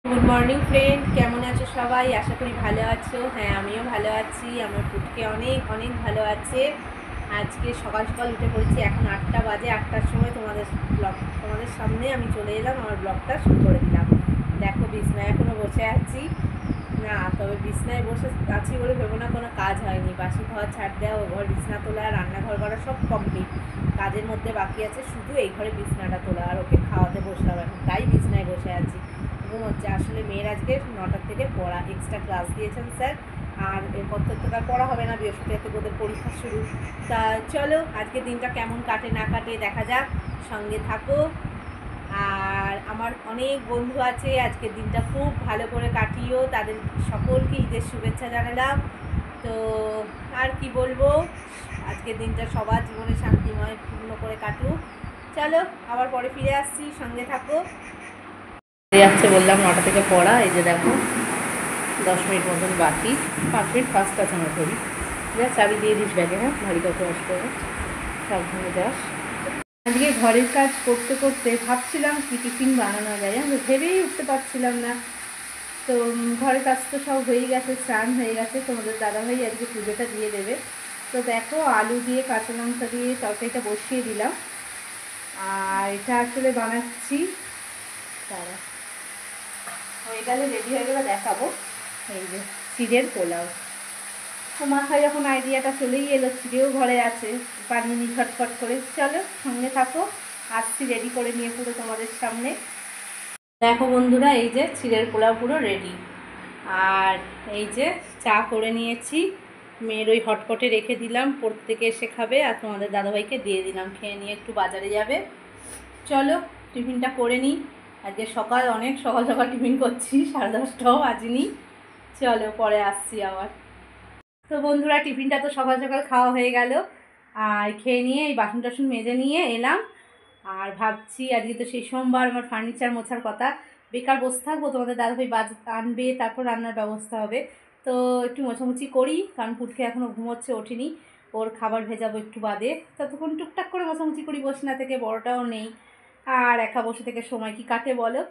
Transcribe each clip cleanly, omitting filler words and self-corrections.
Good morning friend, কেমন আছো সবাই? আশা করি ভালো আছো। হ্যাঁ, আমিও ভালো আছি। আমার পুটকে অনেক অনেক ভালো আছে। আজকে সকাল সকাল উঠে পড়েছি, এখন 8টা বাজে। 8টার সময় তোমাদের সামনে আমি চলে এলাম, আমার ব্লগটা শুরু করে দিলাম। দেখো, বিছনায় এখনও বসে আছি না, তবে বিছনায় বসে আছি বলে ভেবো না কোনো কাজ হয়নি। বাসি ঘর ছাড় দেওয়া, ও ঘর বিছনা তোলা, রান্নাঘর করা সব কমপ্লিট। কাজের মধ্যে বাকি আছে শুধু এই ঘরে বিছনাটা তোলা, আর ওকে খাওয়াতে বসলাম এখন, তাই বিছনায় বসে আছি। হচ্ছে আসলে মেয়ের আজকে 9টার থেকে পড়া, এক্সট্রা ক্লাস দিয়েছেন স্যার। আর এরপর তো আর পড়া হবে না, বৃহস্পতিবার থেকে ওদের পরীক্ষা শুরু। তা চলো, আজকে দিনটা কেমন কাটে না কাটে দেখা যাক, সঙ্গে থাকো। আর আমার অনেক বন্ধু আছে, আজকের দিনটা খুব ভালো করে কাটিও, তাদের সকলকে ঈদের শুভেচ্ছা জানালাম। তো আর কি বলবো, আজকের দিনটা সবার জীবনে শান্তিময় পূর্ণ করে কাটুক। চলো, আবার পরে ফিরে আসছি, সঙ্গে থাকো। যাচ্ছে বললাম 9টা থেকে পড়া, এই যে দেখো 10 মিনিট মতন বাকি, 5 মিনিট ফার্স্ট আছে আমার ঘড়ি। যা, চাবি দিয়ে দিস ব্যাগে। হ্যাঁ, ভারী কত আসতে হবে, সাবধানে যাস। আজকে ঘরের কাজ করতে করতে ভাবছিলাম কি টিফিন বানানো যায়, আমি ভেবেই উঠতে পারছিলাম না। তো ঘরের কাজ তো সব হয়েই গেছে, স্নান হয়ে গেছে, তোমাদের দাদাভাই আজকে পুজোটা দিয়ে দেবে। তো দেখো, আলু দিয়ে কাঁচা লঙ্কা দিয়ে তরকারিটা বসিয়ে দিলাম। আর এটা আসলে বানাচ্ছি, তারা হয়ে গেলে, রেডি হয়ে গেলে দেখাবো। এই যে চিড়ের পোলাও, তো মাথায় যখন আইডিয়াটা চলেই এলো, চিড়েও ঘরে আছে, বানিয়ে নি ঝটফট করে। চলো, সঙ্গে থাকো, আসছি রেডি করে নিয়ে পুরো তোমাদের সামনে। দেখো বন্ধুরা, এই যে চিড়ের পোলাও পুরো রেডি। আর এই যে চা করে নিয়েছি, মেয়ের ওই হটপটে রেখে দিলাম, প্রত্যেকে এসে খাবে, আর তোমাদের দাদাভাইকে দিয়ে দিলাম, খেয়ে নিয়ে একটু বাজারে যাবে। চলো, টিফিনটা করে নিই। আজকে সকাল, অনেক সকাল সকাল টিফিন করছি, 10:30টাও বাজেনি। চলো, পরে আসছি আবার। তো বন্ধুরা, টিফিনটা তো সকাল সকাল খাওয়া হয়ে গেল, আর খেয়ে নিয়ে এই বাসন টাসন মেজে নিয়ে এলাম। আর ভাবছি আজকে তো সেই সোমবার, আমার ফার্নিচার মোছার কথা। বেকার বসে থাকবো, তোমাদের দাদাভাই আনবে, তারপর রান্নার ব্যবস্থা হবে। তো একটু মোছামুছি করি, কারণ পুটকে এখনও ঘুমোচ্ছে, ওঠেনি। ওর খাবার ভেজাবো একটু বাদে, ততক্ষণ টুকটাক করে মোছামুছি করি, বসে না থেকে, বড়টাও নেই। আর একা বসে থেকে সময় কি কাটে বলো।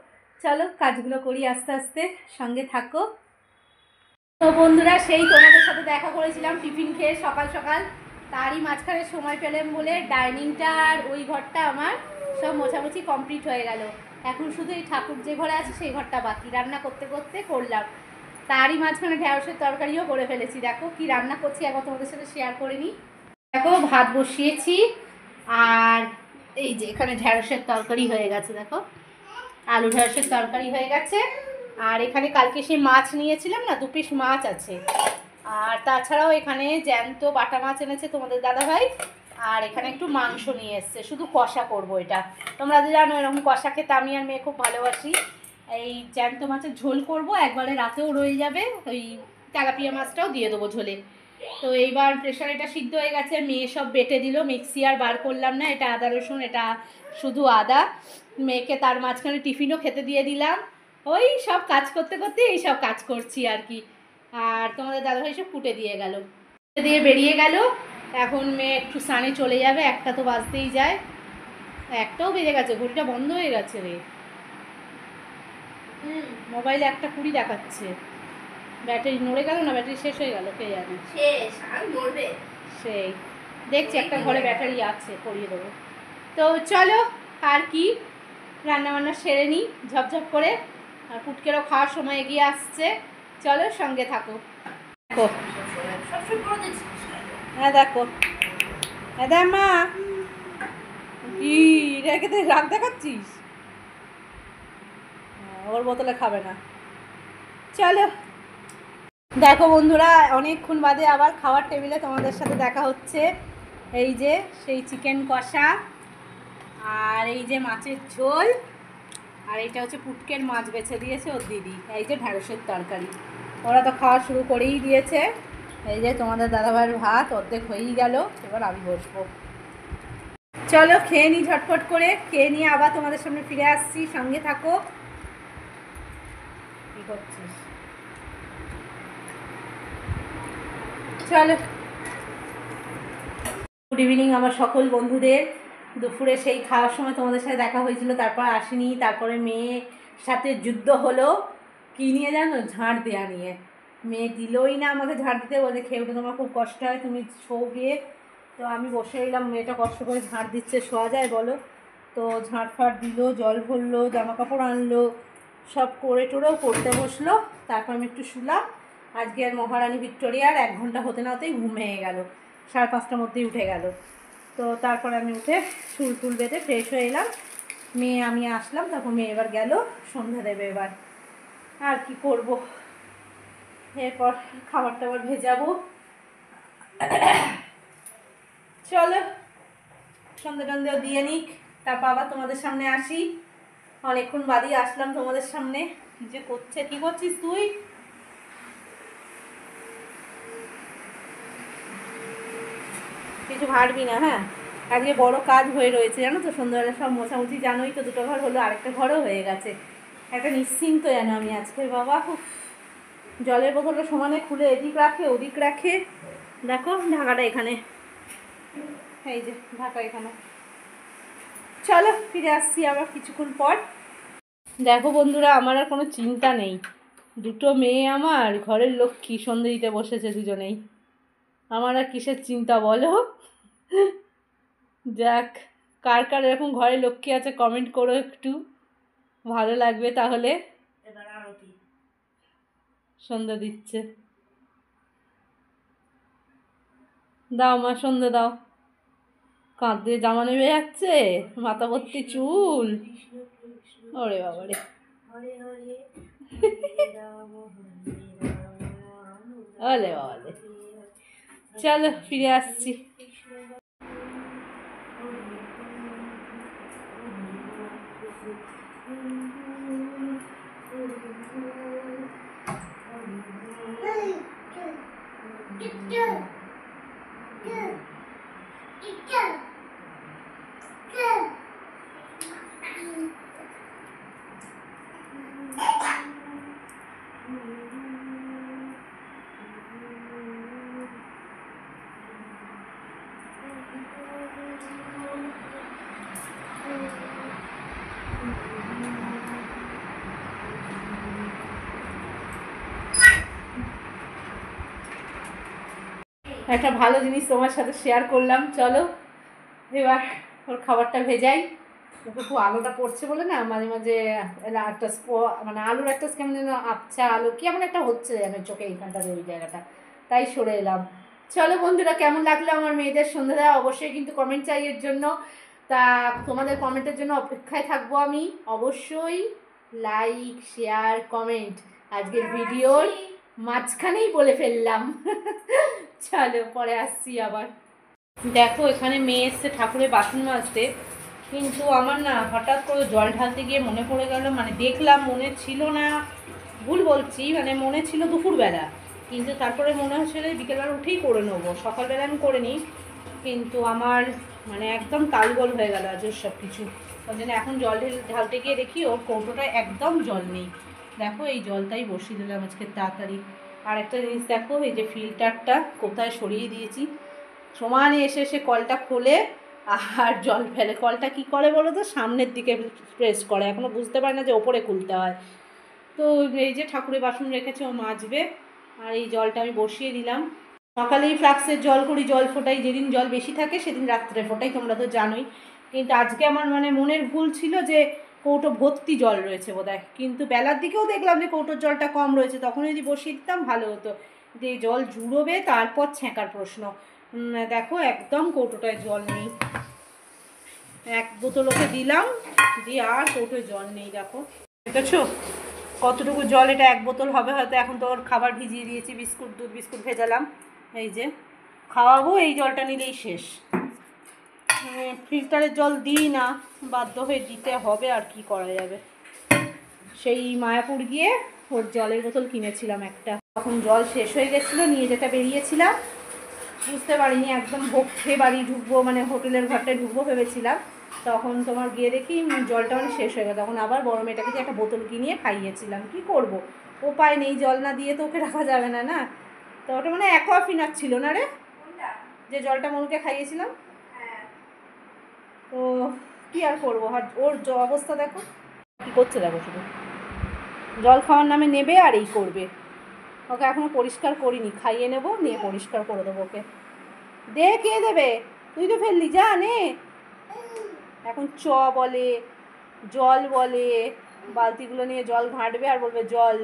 চলো, কাজগুলো করি আস্তে আস্তে, সঙ্গে থাকো। তো বন্ধুরা, সেই তোমাদের সাথে দেখা করেছিলাম টিফিন খেয়ে সকাল সকাল, তারই মাঝখানে সময় পেলাম বলে ডাইনিংটা আর ওই ঘরটা আমার সব মোছামুছি কমপ্লিট হয়ে গেল। এখন শুধু এই ঠাকুর যে ঘরে আছে সেই ঘরটা বাকি, রান্না করতে করতে করলাম। তারই মাঝখানে ঢ্যাঁড়সের তরকারিও করে ফেলেছি। দেখো কি রান্না করছি, একবার তোমাদের সাথে শেয়ার করে নিই। দেখো, ভাত বসিয়েছি, আর এই যে এখানে ঢ্যাঁড়সের তরকারি হয়ে গেছে। দেখো, আলু ঢ্যাঁড়সের তরকারি হয়ে গেছে। আর এখানে কালকে সেই মাছ নিয়েছিলাম না, 2 পিস মাছ আছে। আর তাছাড়াও এখানে জ্যান্ত বাটা মাছ এনেছে তোমাদের দাদাভাই। আর এখানে একটু মাংস নিয়ে এসছে, শুধু কষা করব এটা। তোমরা তো জানো এরকম কষা খেতে আমি আর মেয়ে খুব ভালোবাসি। এই জ্যান্ত মাছের ঝোল করব, একবারে রাতেও রয়ে যাবে, ওই তেলাপিয়া মাছটাও দিয়ে দেবো ঝোলে। তো এইবার প্রেশার এটা সিদ্ধ হয়ে গেছে, মেয়ে সব বেটে দিল, মিক্সি আর বার করলাম না। এটা আদা রসুন, এটা শুধু আদা। মেয়েকে তার মাঝখানে টিফিনও খেতে দিয়ে দিলাম। ওই সব কাজ করতে করতে এই সব কাজ করছি আর কি। আর তোমাদের দাদাভাই সব কুটে দিয়ে গেল, দিয়ে বেরিয়ে গেল। এখন মেয়ে একটু স্নানে চলে যাবে, একটা তো বাজতেই যায়। একটাও বেজে গেছে, ঘড়িটা বন্ধ হয়ে গেছে রে। মোবাইলে 1:20 দেখাচ্ছে। ব্যাটারি নড়ে গেল না, ব্যাটারি শেষ হয়ে গেল, কে জানে। সেই দেখছি, একটা ঘরে ব্যাটারি আছে, করিয়ে দেবো। তো চলো, আর কি, রান্নাবান্না সেরে নিই ঝপঝপ করে। আর পুটকেরও খাওয়ার সময় এগিয়ে আসছে, চলো সঙ্গে থাকো। দেখো, হ্যাঁ দেখো, হ্যাঁ দেখ মা, কি রেখে রাগ দেখাচ্ছিস? ওর বোতলে খাবে না। চলো, দেখো বন্ধুরা, অনেকক্ষণ বাদে আবার খাওয়ার টেবিলে তোমাদের সাথে দেখা হচ্ছে। এই যে সেই চিকেন কষা, আর এই যে মাছের ঝোল, আর এটা হচ্ছে পুটকের মাছ বেছে দিয়েছে ওর দিদি। এই যে ঢ্যাঁড়সের তরকারি, ওরা তো খাওয়া শুরু করেই দিয়েছে। এই যে তোমাদের দাদাভাইয়ের ভাত অর্ধেক হয়েই গেল, এবার আমি বসবো। চলো, খেয়ে নিই ঝটফট করে, খেয়ে নিয়ে আবার তোমাদের সামনে ফিরে আসছি, সঙ্গে থাকো। কি করছিস? চলো, গুড ইভিনিং আমার সকল বন্ধুদের। দুপুরে সেই খাওয়ার সময় তোমাদের সাথে দেখা হয়েছিল, তারপর আসিনি, তারপরে মেয়ের সাথে যুদ্ধ হলো। কী নিয়ে জানো, ঝাড় দেওয়া নিয়ে। মেয়ে দিলই না আমাকে ঝাড় দিতে, বলে খেয়ে উঠে তোমার খুব কষ্ট হয়, তুমি শো গিয়ে। তো আমি বসে এলাম, মেয়েটা কষ্ট করে ঝাড় দিচ্ছে, শোয়া যায় বলো? তো ঝাড় ফাড় দিল, জল ভরলো, জামা কাপড় আনলো, সব করে টোরেও করতে বসলো। তারপর আমি একটু শুলাম। আজকে আর মহারানী ভিক্টোরিয়ার 1 ঘন্টা হতে না হতেই ঘুম ভেঙে গেল, 5:30টার মধ্যেই উঠে গেল। তো তারপর আমি উঠে চুল টুল বেঁধে ফ্রেশ হয়ে এলাম। মেয়ে আমি আসলাম, তারপর মেয়ে এবার গেল সন্ধ্যা দেবে। এবার আর কি করব, এরপর খাবার টাবার ভেজাবো। চলো সন্ধ্যা টন্ধ্যেও দিয়ে নিক, তারপর আবার তোমাদের সামনে আসি। অনেকক্ষণ বাদই আসলাম তোমাদের সামনে। কি যে করছে, কি করছিস তুই? কিছু ভাববি না, হ্যাঁ? আজকে বড় কাজ হয়ে রয়েছে জানো তো, সন্ধ্যাবেলা সব মোছামুছি, জানোই তো, 2টো ঘর হলো, আরেকটা ঘরও হয়ে গেছে। একটা নিশ্চিন্ত যেন আমি আজকের, বাবা খুব। জলের বোতলটা সমানে খুলে এদিক রাখে ওদিক রাখে। দেখো ঢাকাটা এখানে, এই যে ঢাকা এখানে। চলো ফিরে আসছি আবার কিছুক্ষণ পর। দেখো বন্ধুরা, আমার আর কোনো চিন্তা নেই। 2টো মেয়ে আমার ঘরের লক্ষ্মী, সন্ধে দিতে বসেছে দুজনেই। আমার আর কিসের চিন্তা বলো? যাক, কার কার এরকম ঘরে লক্ষ্মী আছে কমেন্ট করো একটু, ভালো লাগবে তাহলে। এবার আরতি সন্ধ্যা দিচ্ছে, দাও মা সন্ধ্যা দাও। কাঁধে জামা নেমে যাচ্ছে, মাথা ভর্তি চুল, ওরে বাবারে। ওলে বাবালে, চলো ফিরে আসছি। একটা ভালো জিনিস তোমার সাথে শেয়ার করলাম, চলো এবার ওর খাবারটা ভেজাই। খুব আলোটা পড়ছে বলে না, মাঝে মাঝে একটা মানে আলুর একটা কেমন যেন আবছা আলো কি এমন একটা হচ্ছে যেন চোখে এইখানটাতে, ওই জায়গাটা, তাই সরে এলাম। চলো বন্ধুরা, কেমন লাগলো আমার মেয়েদের সন্ধ্যা দেওয়া, অবশ্যই কিন্তু কমেন্ট চাই এর জন্য। তা তোমাদের কমেন্টের জন্য অপেক্ষায় থাকবো আমি। অবশ্যই লাইক শেয়ার কমেন্ট, আজকের ভিডিওর মাঝখানেই বলে ফেললাম। চলো পরে আসছি আবার। দেখো এখানে মেয়ে এসছে ঠাকুরের বাসন মাজতে, কিন্তু আমার না হঠাৎ করে জল ঢালতে গিয়ে মনে পড়ে গেল, মানে দেখলাম, মনে ছিল না, ভুল বলছি, মানে মনে ছিল দুপুরবেলা, কিন্তু তারপরে মনে হচ্ছিল বিকেলবেলা উঠেই করে নেবো, সকালবেলা আমি করে নিই, কিন্তু আমার মানে একদম তালগোল হয়ে গেল আজ সব কিছু। ওই জন্য এখন জল ঢালতে গিয়ে দেখি ওর কৌটোটায় একদম জল নেই। দেখো এই জলটাই বসিয়ে দিলাম আজকে তাড়াতাড়ি। আর একটা জিনিস দেখো, এই যে ফিল্টারটা কোথায় সরিয়ে দিয়েছি, সমানে এসে এসে কলটা খোলে আর জল ফেলে। কলটা কি করে বলো তো, সামনের দিকে প্রেস করে, এখনও বুঝতে পারে না যে ওপরে খুলতে হয়। তো এই যে ঠাকুরের বাসন রেখেছে, ও মাজবে। আর এই জলটা আমি বসিয়ে দিলাম। সকালেই ফ্লাক্সের জল করি, জল ফোটাই, যেদিন জল বেশি থাকে সেদিন রাত্রে ফোটাই, তোমরা তো জানোই। কিন্তু আজকে আমার মানে মনের ভুল ছিল যে কৌটো ভর্তি জল রয়েছে বোধহয়, কিন্তু বেলার দিকেও দেখলাম যে কৌটোর জলটা কম রয়েছে, তখন যদি বসিয়ে দিতাম ভালো হতো। যে জল জুড়োবে তারপর ছেঁকার প্রশ্ন। দেখো একদম কৌটোটায় জল নেই, 1 বোতল ওকে দিলাম, দিয়ে আর কৌটোয় জল নেই। দেখো দেখেছো কতটুকু জল, এটা 1 বোতল হবে হয়তো। এখন তো ওর খাবার ভিজিয়ে দিয়েছি, বিস্কুট, দুধ বিস্কুট ভেজালাম, এই যে খাওয়াবো, এই জলটা নিলেই শেষ। ফিল্টারের জল দিই না, বাধ্য হয়ে দিতে হবে, আর কি করা যাবে। সেই মায়াপুর গিয়ে ওর জলের বোতল কিনেছিলাম একটা, তখন জল শেষ হয়ে গেছিলো, নিয়ে যেতে বেরিয়েছিলাম, বুঝতে পারিনি, একদম ভোগ খেয়ে বাড়ি ঢুকবো, মানে হোটেলের ঘরটায় ঢুকবো ভেবেছিলাম, তখন তোমার গিয়ে দেখি জলটা মানে শেষ হয়ে গেল। তখন আবার বড় মেয়েটাকে দিয়ে একটা বোতল কিনিয়ে খাইয়েছিলাম, কি করব, উপায় নেই, জল না দিয়ে তো ওকে রাখা যাবে না, না? তো ওটা মানে অ্যাকোয়াফিনার ছিল না রে, যে জলটা মনুকে খাইয়েছিলাম। তো কি আর করবো, আর ওর অবস্থা দেখো কি করছে, দেখো শুধু। জল খাওয়ার নামে নেবে আর এই করবে। ওকে এখনও পরিষ্কার করিনি, খাইয়ে নেবো, নিয়ে পরিষ্কার করে দেবো ওকে। দে, কে দেবে? তুই তো ফেললি, যা নে। এখন চ বলে, জল বলে, বালতিগুলো নিয়ে জল ঘাঁটবে আর বলবে জল।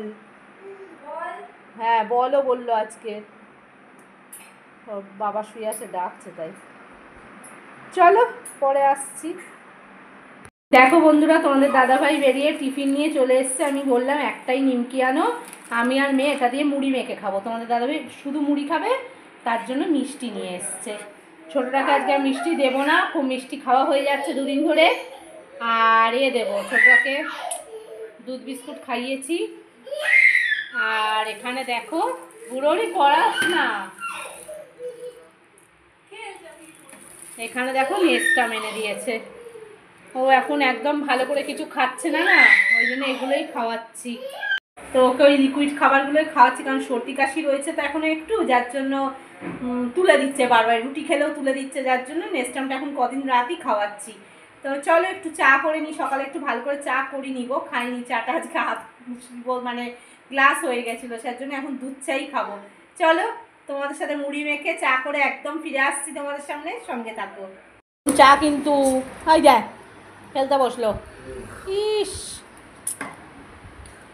হ্যাঁ বলও বললো আজকে, ওর বাবা শুয়ে আছে ডাকছে তাই। চলো পরে আসছি। দেখো বন্ধুরা, তোমাদের দাদাভাই বেরিয়ে টিফিন নিয়ে চলে এসছে। আমি বললাম একটাই নিমকি আনো, আমি আর মেয়ে এটা দিয়ে মুড়ি মেখে খাবো। তোমাদের দাদাভাই শুধু মুড়ি খাবে, তার জন্য মিষ্টি নিয়ে এসছে। ছোটোটাকে আজকে আর মিষ্টি দেবো না, খুব মিষ্টি খাওয়া হয়ে যাচ্ছে দুদিন ধরে। আর দেবো, ছোটোটাকে দুধ বিস্কুট খাইয়েছি। আর এখানে দেখো, বুড়োরই করাস না, এখানে দেখো নেস্টা মেনে দিয়েছে। ও এখন একদম ভালো করে কিছু খাচ্ছে না, ওই জন্য এগুলোই খাওয়াচ্ছি। তো ওকে ওই লিকুইড খাবারগুলোই খাওয়াচ্ছি, কারণ সর্দি কাশি রয়েছে তো এখনও একটু, যার জন্য তুলে দিচ্ছে বারবার, রুটি খেলেও তুলে দিচ্ছে, যার জন্য নেস্টামটা এখন কদিন রাতই খাওয়াচ্ছি। তো চলো একটু চা করে নিই, সকালে একটু ভালো করে চা করে নিব, খাইনি চাটা আজকে হাত মানে গ্লাস হয়ে গেছিলো, যার জন্য এখন দুধ চাই খাবো। চলো তোমাদের সাথে মুড়ি মেখে চা করে একদম ফিরে আসছি তোমাদের সামনে, সঙ্গে থাকবো। চা কিন্তু হয় যায়, ফেলতে বসলো। ইস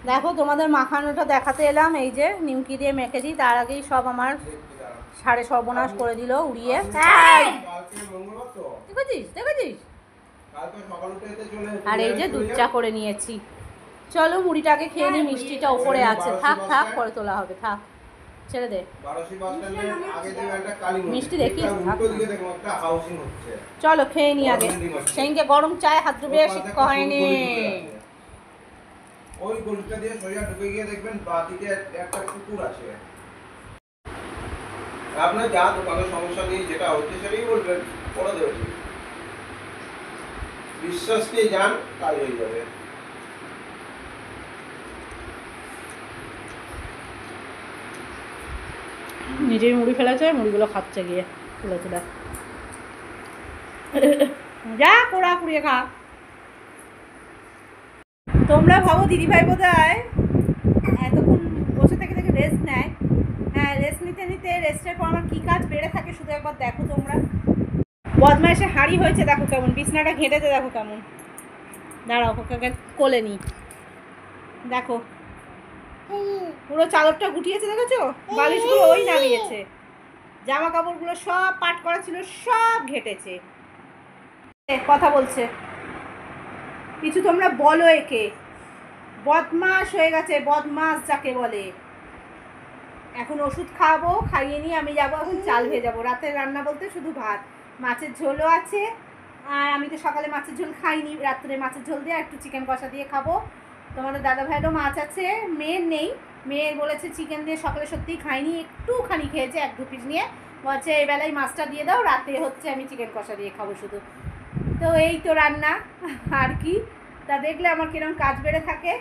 দেখো, তোমাদের মাখানোটা দেখাতে এলাম। এই যে নিমকি দিয়ে মেখেছি, তার আগেই সব আমার সাড়ে সর্বনাশ করে দিল উড়িয়ে। দেখেছিস দেখেছিস। আর এই যে দুধ চা করে নিয়েছি। চলো মুড়িটাকে খেয়ে নিই, মিষ্টিটা ওপরে আছে, থাক থাক পরে তোলা হবে, থাক ছেড়ে দে। মিষ্টি দেখিস, চলো খেয়ে নি আগে। সেদিনকে গরম চায় হাত ডুবে শিক্ষা হয়নি। ওই গলিটা দিয়ে সোজা ঢুকে গিয়ে দেখবেন বাদিকে একটা কুকুর আছে। আপনার যা দোকানে সমস্যা নেই, যেটা হচ্ছে সেটাই বলবেন, করে দেবে। বিশ্বাস নিয়ে যান, কাজ হয়ে যাবে। নিজেই মুড়ি ফেলেছে, মুড়িগুলো খাচ্ছে গিয়ে তুলে তুলে। যা কোড়া কুড়িয়ে খা। তোমরা ভাবো দিদিভাই বোধহয় এতক্ষণ বসে থেকে থেকে রেস্ট নেয়। হ্যাঁ, রেস্ট নিতে নিতে রেস্টের পর আমার কী কাজ বেড়ে থাকে শুধু একবার দেখো তোমরা। বদমাইশে হাঁড়ি হয়েছে দেখো কেমন, বিছনাটা ঘেঁটেছে দেখো কেমন। দাঁড়াও ওকে কোলে নি, দেখো পুরো চাদরটা গুটিয়েছে, দেখেছো? বালিশগুলো ওই নামিয়েছে, জামা কাপড়গুলো সব পাট করা ছিল, সব ঘেটেছে। কথা বলছে কিছু, তোমরা বলো একে। বদমাস হয়ে গেছে, বদমাস যাকে বলে। এখন ওষুধ খাওয়াবো, খাইয়ে নিয়ে আমি যাবো এখন চাল ভেজাবো। রাতের রান্না বলতে শুধু ভাত, মাছের ঝোলও আছে। আর আমি তো সকালে মাছের ঝোল খাইনি, রাত্রে মাছের ঝোল দিয়ে একটু চিকেন কষা দিয়ে খাবো। তোমাদের দাদা ভাইয়েরও মাছ আছে, মেয়ের নেই। মেয়ের বলেছে চিকেন দিয়ে সকালে সত্যিই খাইনি, একটুখানি খেয়েছে 1-2 পিস নিয়ে, বলছে এই বেলায় মাছটা দিয়ে দাও, রাতে হচ্ছে আমি চিকেন কষা দিয়ে খাবো শুধু। তো এই তো রান্না আর কি। তা দেখলে আমার কিরকম কাজ বেড়ে থাকে,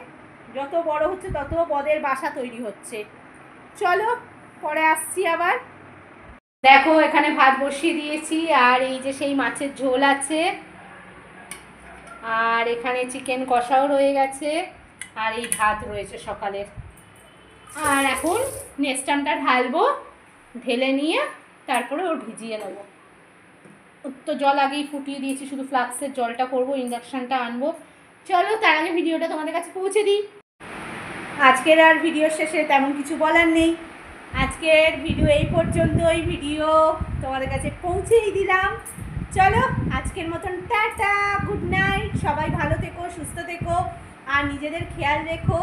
যত বড় হচ্ছে তত পদের বাসা তৈরি হচ্ছে। চলো পরে আসছি আবার। দেখো এখানে ভাত বসিয়ে দিয়েছি, আর এই যে সেই মাছের ঝোল আছে, আর এখানে চিকেন কষাও রয়ে গেছে, আর এই ভাত রয়েছে সকালের। আর এখন নেস্টামটা ঢালবো, ঢেলে নিয়ে তারপরে ওর ভিজিয়ে নেবো। তো জল আগেই ফুটিয়ে দিয়েছি, শুধু ফ্লাক্সের জলটা করবো, ইন্ডাকশানটা আনবো। চলো তার আগে ভিডিওটা তোমাদের কাছে পৌঁছে দিই। আজকের আর ভিডিওর শেষে তেমন কিছু বলার নেই, আজকের ভিডিও এই পর্যন্তই। ভিডিও তোমাদের কাছে পৌঁছেই দিলাম। চলো আজকের মতন টাটা, গুড নাইট। সবাই ভালো থেকো, সুস্থ থেকো, আর নিজেদের খেয়াল রেখো।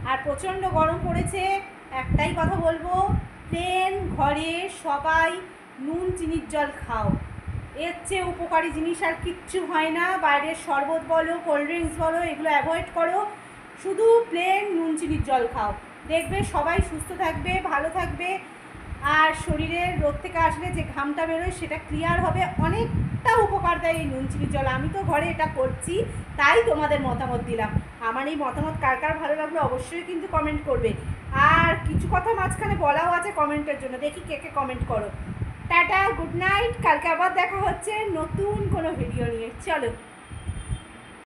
আর প্রচণ্ড গরম পড়েছে, একটাই কথা বলবো, প্লেন ঘরে সবাই নুন চিনির জল খাও। এর চেয়ে উপকারী জিনিস আর কিচ্ছু হয় না। বাইরের শরবত বলো, কোল্ড ড্রিঙ্কস বলো, এগুলো অ্যাভয়েড করো, শুধু প্লেন নুন চিনির জল খাও। দেখবে সবাই সুস্থ থাকবে, ভালো থাকবে। আর শরীরের রোদ থেকে আসলে যে ঘামটা বেরোয় সেটা ক্লিয়ার হবে, অনেকটা উপকার দেয় এই নুন চিনির জল। আমি তো ঘরে এটা করছি, তাই তোমাদের মতামত দিলাম। আমার এই মতামত কার কার ভালো লাগলো অবশ্যই কিন্তু কমেন্ট করবে। আর কিছু কথা মাঝখানে বলাও আছে কমেন্টের জন্য, দেখি কে কে কমেন্ট করো। Tata, good night. কালকে আবার দেখা হচ্ছে নতুন কোনো ভিডিও নিয়ে। চলো।